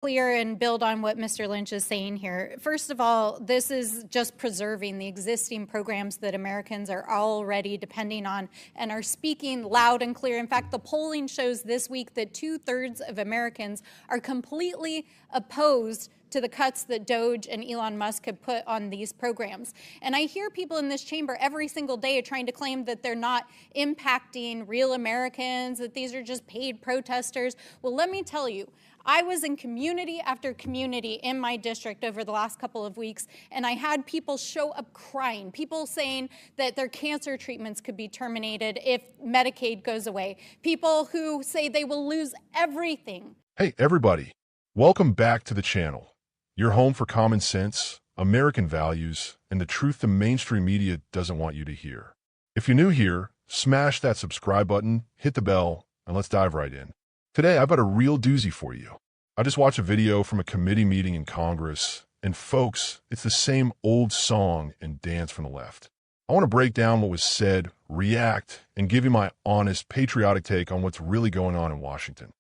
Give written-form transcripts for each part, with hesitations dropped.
clear and build on what Mr. Lynch is saying here. First of all, this is just preserving the existing programs that Americans are already depending on and are speaking loud and clear. In fact, the polling shows this week that 2/3 of Americans are completely opposed to the cuts that Doge and Elon Musk have put on these programs. And I hear people in this chamber every single day trying to claim that they're not impacting real Americans, that these are just paid protesters. Well, let me tell you, I was in community after community in my district over the last couple of weeks, and I had people show up crying, people saying that their cancer treatments could be terminated if Medicaid goes away, people who say they will lose everything. Hey, everybody. Welcome back to the channel. Your home for common sense, American values, and the truth the mainstream media doesn't want you to hear. If you're new here, smash that subscribe button, hit the bell, and let's dive right in. Today, I've got a real doozy for you. I just watched a video from a committee meeting in Congress, and folks, it's the same old song and dance from the left. I want to break down what was said, react, and give you my honest, patriotic take on what's really going on in Washington.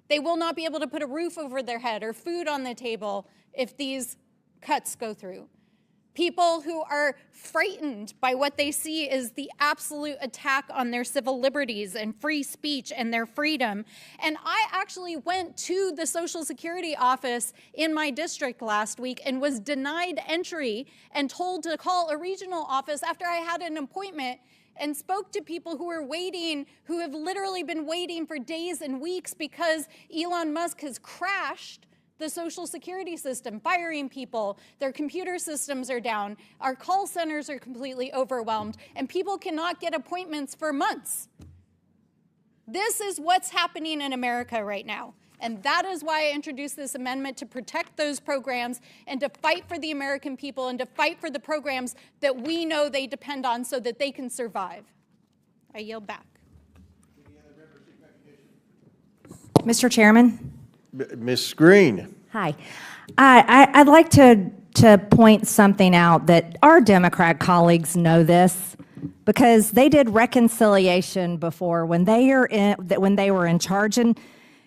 They will not be able to put a roof over their head or food on the table if these cuts go through. People who are frightened by what they see is the absolute attack on their civil liberties and free speech and their freedom. And I actually went to the Social Security office in my district last week and was denied entry and told to call a regional office after I had an appointment, and spoke to people who are waiting, who have literally been waiting for days and weeks because Elon Musk has crashed the Social Security system, firing people. Their computer systems are down. Our call centers are completely overwhelmed, and people cannot get appointments for months. This is what's happening in America right now. And that is why I introduced this amendment, to protect those programs and to fight for the American people and to fight for the programs that we know they depend on so that they can survive. I yield back. Mr. Chairman. Ms. Greene. Hi. I'd like to point something out that our Democrat colleagues know this, because they did reconciliation before when they were in charge. And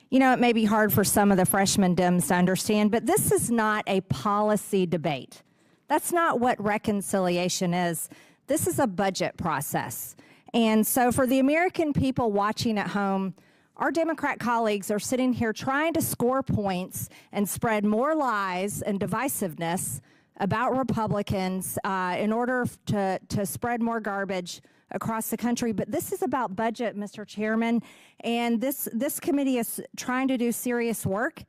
you know, it may be hard for some of the freshman Dems to understand, but this is not a policy debate. That's not what reconciliation is. This is a budget process. And so for the American people watching at home, our Democrat colleagues are sitting here trying to score points and spread more lies and divisiveness about Republicans in order to spread more garbage across the country. But this is about budget, Mr. Chairman, and this committee is trying to do serious work,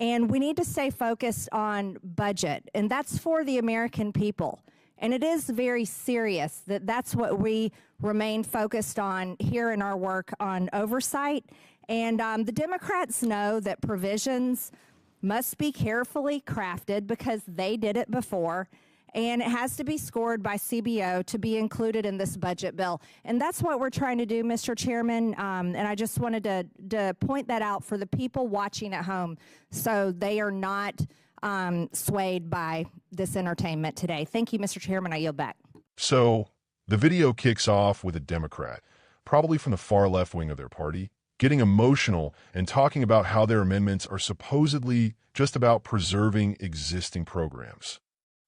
and we need to stay focused on budget, and that's for the American people. And it is very serious that's what we remain focused on here in our work on oversight. And the Democrats know that provisions must be carefully crafted because they did it before, and it has to be scored by CBO to be included in this budget bill. And that's what we're trying to do, Mr. Chairman, and I just wanted to point that out for the people watching at home so they are not swayed by this entertainment today. Thank you, Mr. Chairman. I yield back. So the video kicks off with a Democrat, probably from the far left wing of their party, getting emotional and talking about how their amendments are supposedly just about preserving existing programs.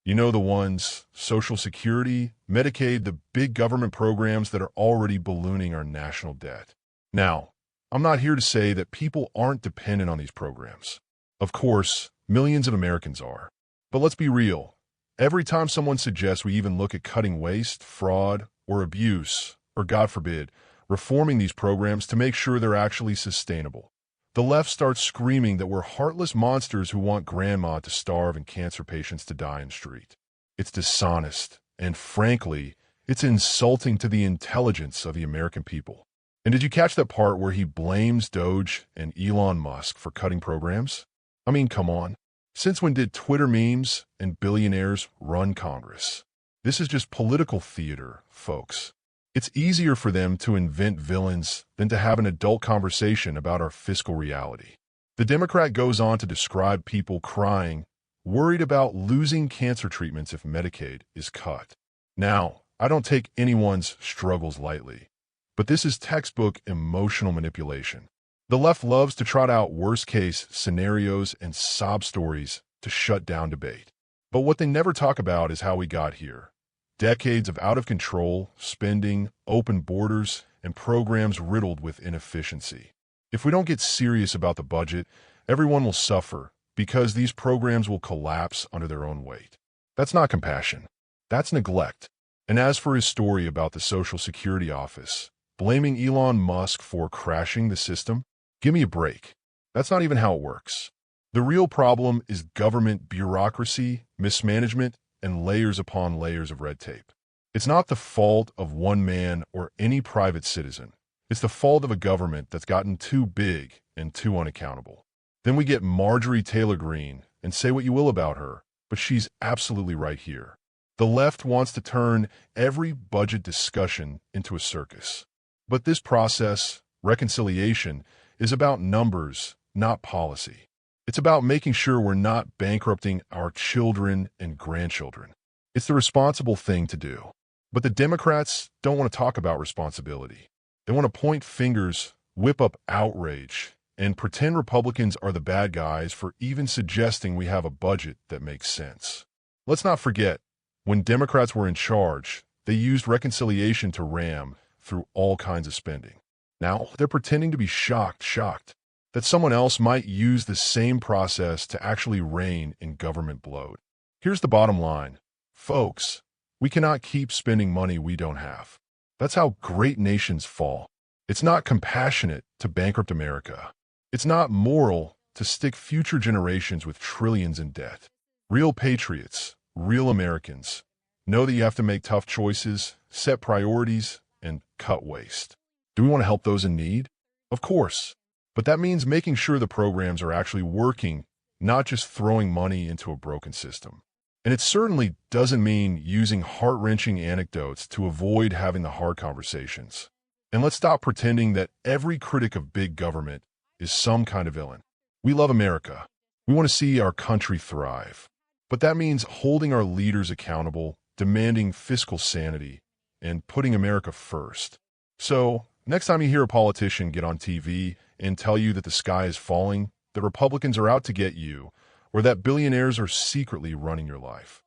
You know, the ones, Social Security, Medicaid, the big government programs that are already ballooning our national debt. Now, I'm not here to say that people aren't dependent on these programs. Of course, millions of Americans are. But let's be real. Every time someone suggests we even look at cutting waste, fraud, or abuse, or God forbid, reforming these programs to make sure they're actually sustainable, the left starts screaming that we're heartless monsters who want grandma to starve and cancer patients to die in the street. It's dishonest, and frankly, it's insulting to the intelligence of the American people. And did you catch that part where he blames Doge and Elon Musk for cutting programs? I mean, come on. Since when did Twitter memes and billionaires run Congress? This is just political theater, folks. It's easier for them to invent villains than to have an adult conversation about our fiscal reality. The Democrat goes on to describe people crying, worried about losing cancer treatments if Medicaid is cut. Now, I don't take anyone's struggles lightly, but this is textbook emotional manipulation. The left loves to trot out worst-case scenarios and sob stories to shut down debate. But what they never talk about is how we got here. Decades of out-of-control spending, open borders, and programs riddled with inefficiency. If we don't get serious about the budget, everyone will suffer because these programs will collapse under their own weight. That's not compassion. That's neglect. And as for his story about the Social Security office, blaming Elon Musk for crashing the system, give me a break. That's not even how it works. The real problem is government bureaucracy, mismanagement, and layers upon layers of red tape. It's not the fault of one man or any private citizen. It's the fault of a government that's gotten too big and too unaccountable. Then we get Marjorie Taylor Greene, and say what you will about her, but she's absolutely right here. The left wants to turn every budget discussion into a circus. But this process, reconciliation, is about numbers, not policy. It's about making sure we're not bankrupting our children and grandchildren. It's the responsible thing to do. But the Democrats don't want to talk about responsibility. They want to point fingers, whip up outrage, and pretend Republicans are the bad guys for even suggesting we have a budget that makes sense. Let's not forget, when Democrats were in charge, they used reconciliation to ram through all kinds of spending. Now, they're pretending to be shocked that someone else might use the same process to actually rein in government bloat. Here's the bottom line. Folks, we cannot keep spending money we don't have. That's how great nations fall. It's not compassionate to bankrupt America. It's not moral to stick future generations with trillions in debt. Real patriots, real Americans, know that you have to make tough choices, set priorities, and cut waste. Do we want to help those in need? Of course. But that means making sure the programs are actually working, not just throwing money into a broken system. And it certainly doesn't mean using heart-wrenching anecdotes to avoid having the hard conversations. And let's stop pretending that every critic of big government is some kind of villain. We love America. We want to see our country thrive. But that means holding our leaders accountable, demanding fiscal sanity, and putting America first. So, next time you hear a politician get on TV and tell you that the sky is falling, that Republicans are out to get you, or that billionaires are secretly running your life,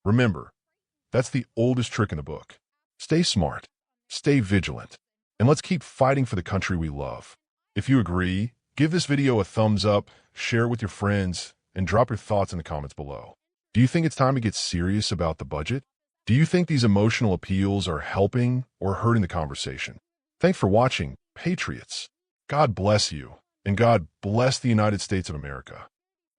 remember, that's the oldest trick in the book. Stay smart, stay vigilant, and let's keep fighting for the country we love. If you agree, give this video a thumbs up, share it with your friends, and drop your thoughts in the comments below. Do you think it's time to get serious about the budget? Do you think these emotional appeals are helping or hurting the conversation? Thanks for watching, Patriots. God bless you, and God bless the United States of America.